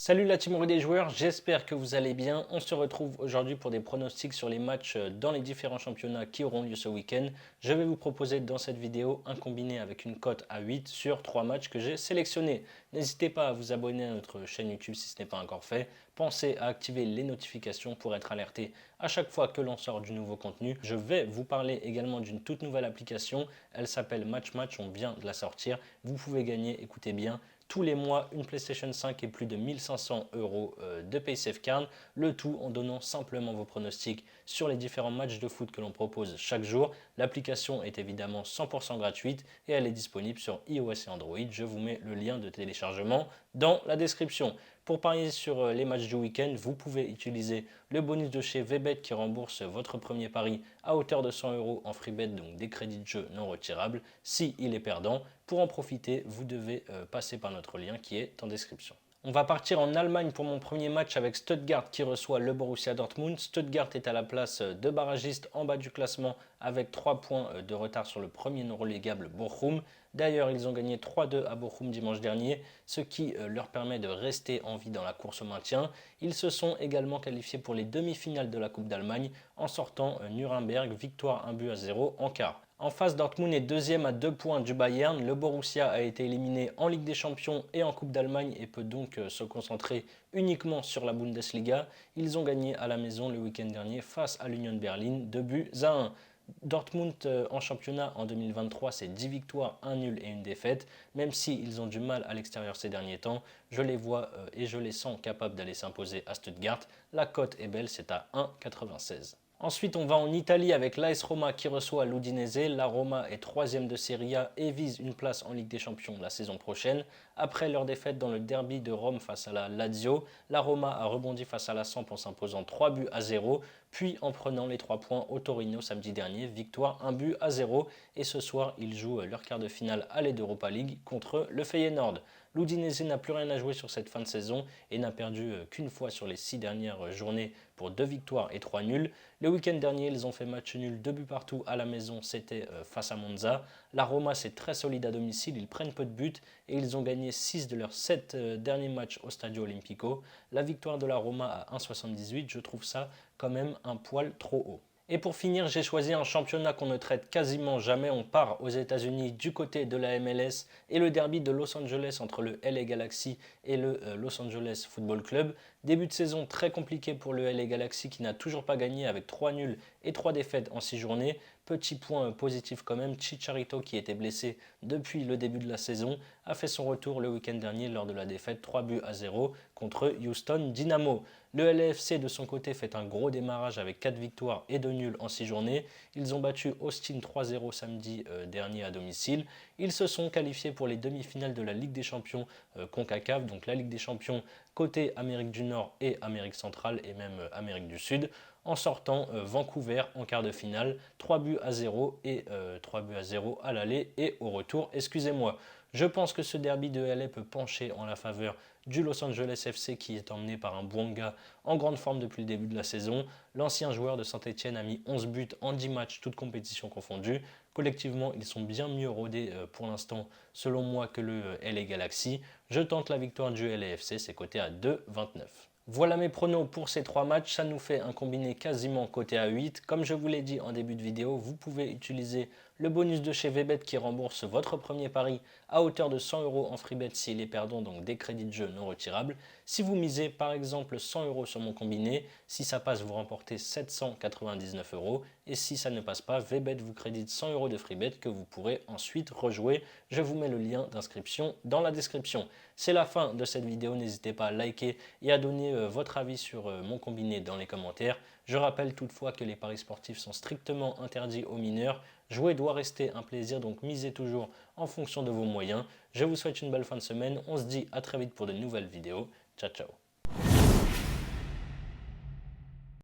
Salut la team des joueurs, j'espère que vous allez bien. On se retrouve aujourd'hui pour des pronostics sur les matchs dans les différents championnats qui auront lieu ce week-end. Je vais vous proposer dans cette vidéo un combiné avec une cote à 8 sur 3 matchs que j'ai sélectionnés. N'hésitez pas à vous abonner à notre chaîne YouTube si ce n'est pas encore fait. Pensez à activer les notifications pour être alerté à chaque fois que l'on sort du nouveau contenu. Je vais vous parler également d'une toute nouvelle application. Elle s'appelle Match Match, on vient de la sortir. Vous pouvez gagner, écoutez bien, tous les mois une PlayStation 5 et plus de 1500 euros de PaySafeCard, le tout en donnant simplement vos pronostics sur les différents matchs de foot que l'on propose chaque jour. L'application est évidemment 100% gratuite et elle est disponible sur iOS et Android. Je vous mets le lien de téléchargement dans la description. Pour parier sur les matchs du week-end, vous pouvez utiliser le bonus de chez VBet qui rembourse votre premier pari à hauteur de 100 euros en freebet, donc des crédits de jeu non retirables, si il est perdant. Pour en profiter, vous devez passer par notre lien qui est en description. On va partir en Allemagne pour mon premier match avec Stuttgart qui reçoit le Borussia Dortmund. Stuttgart est à la place de barragiste en bas du classement avec 3 points de retard sur le premier non relégable Bochum. D'ailleurs, ils ont gagné 3-2 à Bochum dimanche dernier, ce qui leur permet de rester en vie dans la course au maintien. Ils se sont également qualifiés pour les demi-finales de la Coupe d'Allemagne en sortant Nuremberg, victoire 1-0 en quart. En face, Dortmund est deuxième à 2 points du Bayern. Le Borussia a été éliminé en Ligue des Champions et en Coupe d'Allemagne et peut donc se concentrer uniquement sur la Bundesliga. Ils ont gagné à la maison le week-end dernier face à l'Union Berlin, 2-1. Dortmund en championnat en 2023, c'est 10 victoires, 1 nul et une défaite. Même s'ils ont du mal à l'extérieur ces derniers temps, je les vois et je les sens capables d'aller s'imposer à Stuttgart. La cote est belle, c'est à 1,96. Ensuite, on va en Italie avec l'AS Roma qui reçoit l'Udinese. La Roma est troisième de Serie A et vise une place en Ligue des Champions la saison prochaine. Après leur défaite dans le derby de Rome face à la Lazio, la Roma a rebondi face à la Samp en s'imposant 3-0, puis en prenant les 3 points au Torino samedi dernier, victoire 1-0. Et ce soir, ils jouent leur quart de finale aller d'Europa League contre le Feyenoord. L'Udinese n'a plus rien à jouer sur cette fin de saison et n'a perdu qu'une fois sur les 6 dernières journées pour 2 victoires et 3 nuls. Le week-end dernier, ils ont fait match nul, 2 buts partout à la maison, c'était face à Monza. La Roma, c'est très solide à domicile, ils prennent peu de buts et ils ont gagné 6 de leurs 7 derniers matchs au Stadio Olimpico. La victoire de la Roma à 1,78, je trouve ça quand même un poil trop haut. Et pour finir, j'ai choisi un championnat qu'on ne traite quasiment jamais. On part aux États-Unis du côté de la MLS et le derby de Los Angeles entre le LA Galaxy et le Los Angeles Football Club. Début de saison très compliqué pour le LA Galaxy qui n'a toujours pas gagné avec 3 nuls et 3 défaites en 6 journées. Petit point positif quand même, Chicharito qui était blessé depuis le début de la saison a fait son retour le week-end dernier lors de la défaite 3-0 contre Houston Dynamo. Le LAFC de son côté fait un gros démarrage avec 4 victoires et 2 nuls en 6 journées. Ils ont battu Austin 3-0 samedi dernier à domicile. Ils se sont qualifiés pour les demi-finales de la Ligue des Champions CONCACAF, donc la Ligue des Champions côté Amérique du Nord et Amérique centrale et même Amérique du Sud, en sortant Vancouver en quart de finale, 3-0 et 3-0 à l'aller et au retour, excusez-moi. Je pense que ce derby de LA peut pencher en la faveur du Los Angeles FC qui est emmené par un Bouanga en grande forme depuis le début de la saison. L'ancien joueur de Saint-Etienne a mis 11 buts en 10 matchs, toutes compétitions confondues. Collectivement, ils sont bien mieux rodés pour l'instant, selon moi, que le LA Galaxy. Je tente la victoire du LAFC, c'est coté à 2,29. Voilà mes pronos pour ces 3 matchs, ça nous fait un combiné quasiment coté à 8. Comme je vous l'ai dit en début de vidéo, vous pouvez utiliser le bonus de chez VBet qui rembourse votre premier pari à hauteur de 100 euros en freebet s'il est perdant, donc des crédits de jeu non retirables. Si vous misez par exemple 100 euros sur mon combiné, si ça passe vous remportez 799 euros et si ça ne passe pas, VBet vous crédite 100 euros de freebet que vous pourrez ensuite rejouer. Je vous mets le lien d'inscription dans la description. C'est la fin de cette vidéo, n'hésitez pas à liker et à donner votre avis sur mon combiné dans les commentaires. Je rappelle toutefois que les paris sportifs sont strictement interdits aux mineurs. Jouer doit rester un plaisir, donc misez toujours en fonction de vos moyens. Je vous souhaite une belle fin de semaine. On se dit à très vite pour de nouvelles vidéos. Ciao, ciao.